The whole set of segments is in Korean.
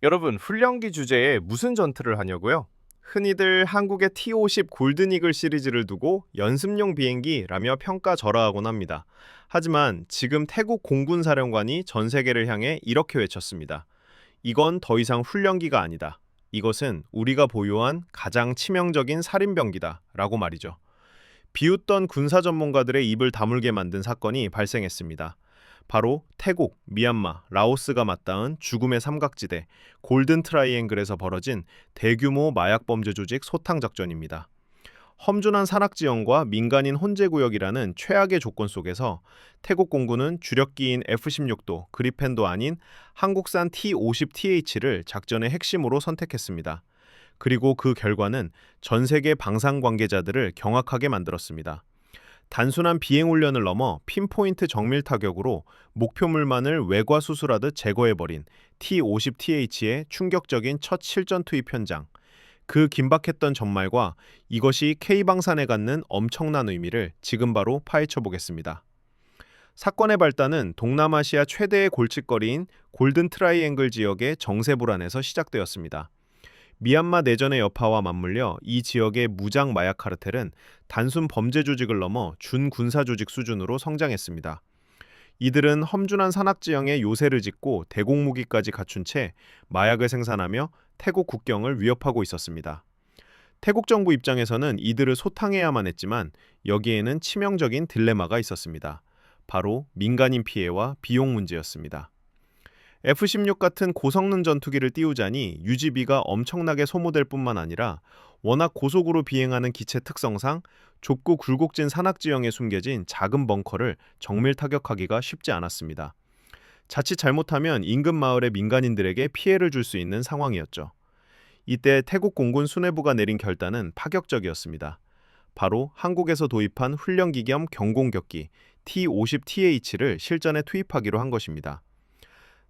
여러분, 훈련기 주제에 무슨 전투를 하냐고요? 흔히들 한국의 T-50 골든이글 시리즈를 두고 연습용 비행기라며 평가절하하곤 합니다. 하지만 지금 태국 공군사령관이 전 세계를 향해 이렇게 외쳤습니다. 이건 더 이상 훈련기가 아니다. 이것은 우리가 보유한 가장 치명적인 살인병기다. 라고 말이죠. 비웃던 군사 전문가들의 입을 다물게 만든 사건이 발생했습니다. 바로 태국, 미얀마, 라오스가 맞닿은 죽음의 삼각지대 골든 트라이앵글에서 벌어진 대규모 마약 범죄 조직 소탕 작전입니다. 험준한 산악지형과 민간인 혼재 구역이라는 최악의 조건 속에서 태국 공군은 주력기인 F-16도 그리펜도 아닌 한국산 T-50TH를 작전의 핵심으로 선택했습니다. 그리고 그 결과는 전 세계 방산 관계자들을 경악하게 만들었습니다. 단순한 비행 훈련을 넘어 핀포인트 정밀 타격으로 목표물만을 외과 수술하듯 제거해버린 T-50TH의 충격적인 첫 실전 투입 현장. 그 긴박했던 전말과 이것이 K방산에 갖는 엄청난 의미를 지금 바로 파헤쳐 보겠습니다. 사건의 발단은 동남아시아 최대의 골칫거리인 골든 트라이앵글 지역의 정세 불안에서 시작되었습니다. 미얀마 내전의 여파와 맞물려 이 지역의 무장 마약 카르텔은 단순 범죄 조직을 넘어 준군사 조직 수준으로 성장했습니다. 이들은 험준한 산악지형에 요새를 짓고 대공무기까지 갖춘 채 마약을 생산하며 태국 국경을 위협하고 있었습니다. 태국 정부 입장에서는 이들을 소탕해야만 했지만 여기에는 치명적인 딜레마가 있었습니다. 바로 민간인 피해와 비용 문제였습니다. F-16 같은 고성능 전투기를 띄우자니 유지비가 엄청나게 소모될 뿐만 아니라 워낙 고속으로 비행하는 기체 특성상 좁고 굴곡진 산악지형에 숨겨진 작은 벙커를 정밀 타격하기가 쉽지 않았습니다. 자칫 잘못하면 인근 마을의 민간인들에게 피해를 줄 수 있는 상황이었죠. 이때 태국 공군 수뇌부가 내린 결단은 파격적이었습니다. 바로 한국에서 도입한 훈련기 겸 경공격기 T-50TH를 실전에 투입하기로 한 것입니다.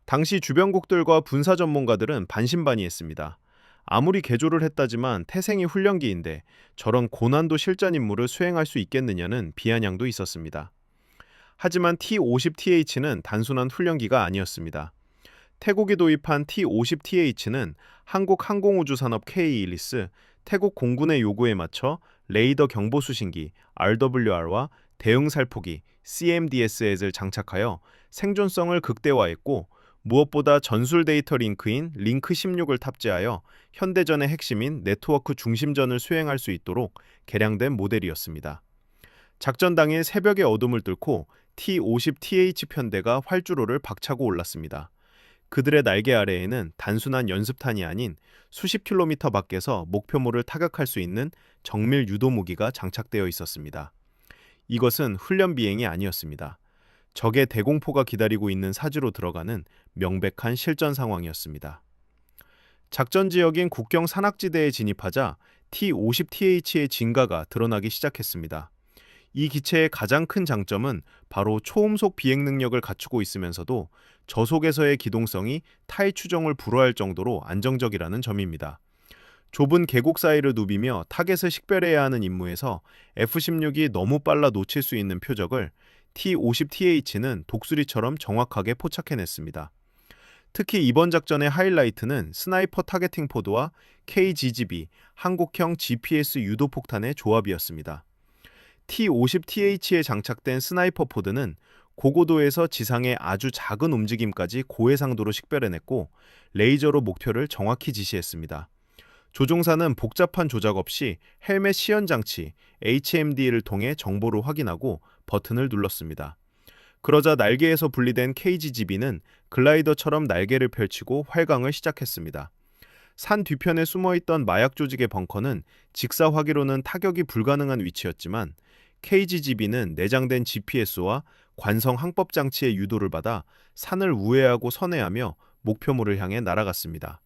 당시 주변국들과 군사 전문가들은 반신반의했습니다. 아무리 개조를 했다지만 태생이 훈련기인데 저런 고난도 실전 임무를 수행할 수 있겠느냐는 비아냥도 있었습니다. 하지만 T-50TH는 단순한 훈련기가 아니었습니다. 태국이 도입한 T-50TH는 한국 항공우주산업 K-일리스, 태국 공군의 요구에 맞춰 레이더 경보 수신기 RWR과 대응 살포기 CMDS를 장착하여 생존성을 극대화했고 무엇보다 전술 데이터 링크인 링크 16을 탑재하여 현대전의 핵심인 네트워크 중심전을 수행할 수 있도록 개량된 모델이었습니다. 작전 당일 새벽의 어둠을 뚫고 T-50TH 편대가 활주로를 박차고 올랐습니다. 그들의 날개 아래에는 단순한 연습탄이 아닌 수십 킬로미터 밖에서 목표물을 타격할 수 있는 정밀 유도 무기가 장착되어 있었습니다. 이것은 훈련 비행이 아니었습니다. 적의 대공포가 기다리고 있는 사지로 들어가는 명백한 실전 상황이었습니다. 작전 지역인 국경 산악지대에 진입하자 T-50TH의 진가가 드러나기 시작했습니다. 이 기체의 가장 큰 장점은 바로 초음속 비행 능력을 갖추고 있으면서도 저속에서의 기동성이 타의 추종을 불허할 정도로 안정적이라는 점입니다. 좁은 계곡 사이를 누비며 타겟을 식별해야 하는 임무에서 F-16이 너무 빨라 놓칠 수 있는 표적을 T-50TH는 독수리처럼 정확하게 포착해냈습니다. 특히 이번 작전의 하이라이트는 스나이퍼 타겟팅 포드와 KGGB, 한국형 GPS 유도 폭탄의 조합이었습니다. T-50TH에 장착된 스나이퍼 포드는 고고도에서 지상의 아주 작은 움직임까지 고해상도로 식별해냈고 레이저로 목표를 정확히 지시했습니다. 조종사는 복잡한 조작 없이 헬멧 시연 장치 HMD를 통해 정보를 확인하고 버튼을 눌렀습니다. 그러자 날개에서 분리된 KGGB는 글라이더처럼 날개를 펼치고 활강을 시작했습니다. 산 뒤편에 숨어있던 마약 조직의 벙커는 직사화기로는 타격이 불가능한 위치였지만 KGGB는 내장된 GPS와 관성 항법 장치의 유도를 받아 산을 우회하고 선회하며 목표물을 향해 날아갔습니다.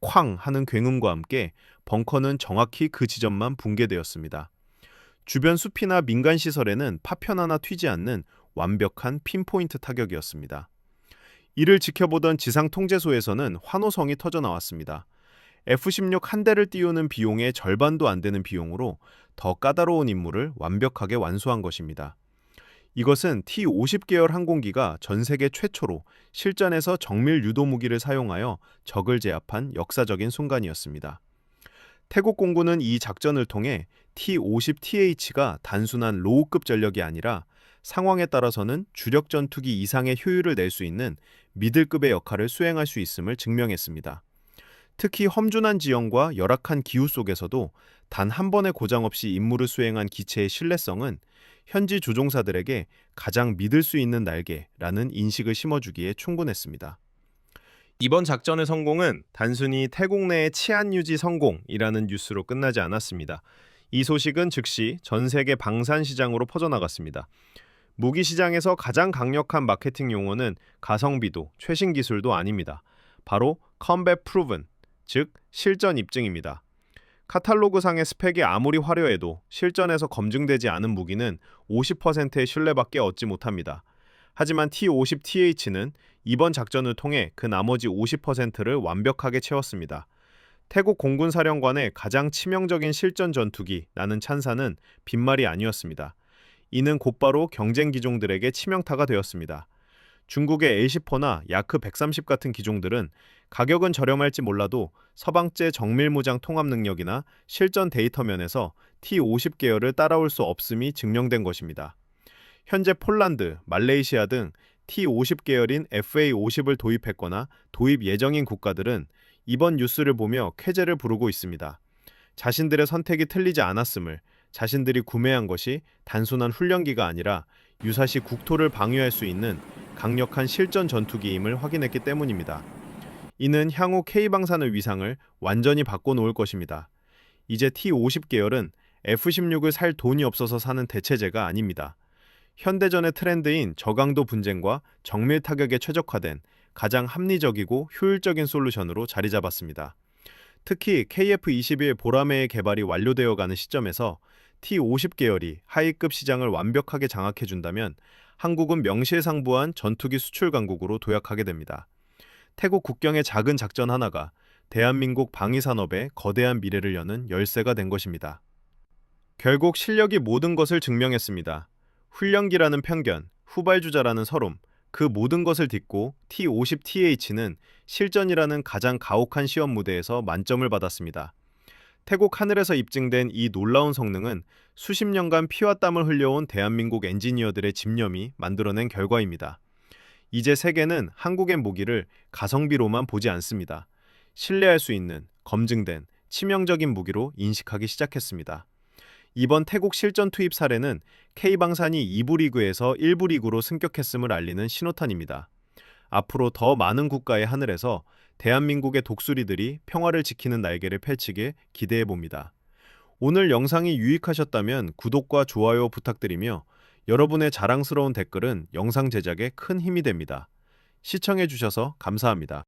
쾅 하는 굉음과 함께 벙커는 정확히 그 지점만 붕괴되었습니다. 주변 숲이나 민간 시설에는 파편 하나 튀지 않는 완벽한 핀포인트 타격이었습니다. 이를 지켜보던 지상 통제소에서는 환호성이 터져 나왔습니다. F-16 한 대를 띄우는 비용의 절반도 안 되는 비용으로 더 까다로운 임무를 완벽하게 완수한 것입니다. 이것은 T-50 계열 항공기가 전 세계 최초로 실전에서 정밀 유도 무기를 사용하여 적을 제압한 역사적인 순간이었습니다. 태국 공군은 이 작전을 통해 T-50TH가 단순한 로우급 전력이 아니라 상황에 따라서는 주력 전투기 이상의 효율을 낼 수 있는 미들급의 역할을 수행할 수 있음을 증명했습니다. 특히 험준한 지형과 열악한 기후 속에서도 단 한 번의 고장 없이 임무를 수행한 기체의 신뢰성은 현지 조종사들에게 가장 믿을 수 있는 날개라는 인식을 심어주기에 충분했습니다. 이번 작전의 성공은 단순히 태국 내의 치안 유지 성공이라는 뉴스로 끝나지 않았습니다. 이 소식은 즉시 전 세계 방산 시장으로 퍼져나갔습니다. 무기 시장에서 가장 강력한 마케팅 용어는 가성비도 최신 기술도 아닙니다. 바로 Combat Proven, 즉 실전 입증입니다. 카탈로그상의 스펙이 아무리 화려해도 실전에서 검증되지 않은 무기는 50%의 신뢰밖에 얻지 못합니다. 하지만 T-50TH는 이번 작전을 통해 그 나머지 50%를 완벽하게 채웠습니다. 태국 공군 사령관의 가장 치명적인 실전 전투기라는 찬사는 빈말이 아니었습니다. 이는 곧바로 경쟁 기종들에게 치명타가 되었습니다. 중국의 A10나 야크 130 같은 기종들은 가격은 저렴할지 몰라도 서방제 정밀무장 통합 능력이나 실전 데이터 면에서 T-50 계열을 따라올 수 없음이 증명된 것입니다. 현재 폴란드, 말레이시아 등 T-50 계열인 FA-50을 도입했거나 도입 예정인 국가들은 이번 뉴스를 보며 쾌재를 부르고 있습니다. 자신들의 선택이 틀리지 않았음을, 자신들이 구매한 것이 단순한 훈련기가 아니라 유사시 국토를 방위할 수 있는 강력한 실전 전투기임을 확인했기 때문입니다. 이는 향후 K방산의 위상을 완전히 바꿔놓을 것입니다. 이제 T-50 계열은 F-16을 살 돈이 없어서 사는 대체제가 아닙니다. 현대전의 트렌드인 저강도 분쟁과 정밀 타격에 최적화된 가장 합리적이고 효율적인 솔루션으로 자리 잡았습니다. 특히 KF-21 보라매의 개발이 완료되어 가는 시점에서 T-50 계열이 하위급 시장을 완벽하게 장악해준다면 한국은 명실상부한 전투기 수출 강국으로 도약하게 됩니다. 태국 국경의 작은 작전 하나가 대한민국 방위산업의 거대한 미래를 여는 열쇠가 된 것입니다. 결국 실력이 모든 것을 증명했습니다. 훈련기라는 편견, 후발주자라는 서름, 그 모든 것을 딛고 T-50TH는 실전이라는 가장 가혹한 시험 무대에서 만점을 받았습니다. 태국 하늘에서 입증된 이 놀라운 성능은 수십 년간 피와 땀을 흘려온 대한민국 엔지니어들의 집념이 만들어낸 결과입니다. 이제 세계는 한국의 무기를 가성비로만 보지 않습니다. 신뢰할 수 있는, 검증된, 치명적인 무기로 인식하기 시작했습니다. 이번 태국 실전 투입 사례는 K방산이 2부 리그에서 1부 리그로 승격했음을 알리는 신호탄입니다. 앞으로 더 많은 국가의 하늘에서 대한민국의 독수리들이 평화를 지키는 날개를 펼치게 기대해 봅니다. 오늘 영상이 유익하셨다면 구독과 좋아요 부탁드리며 여러분의 자랑스러운 댓글은 영상 제작에 큰 힘이 됩니다. 시청해 주셔서 감사합니다.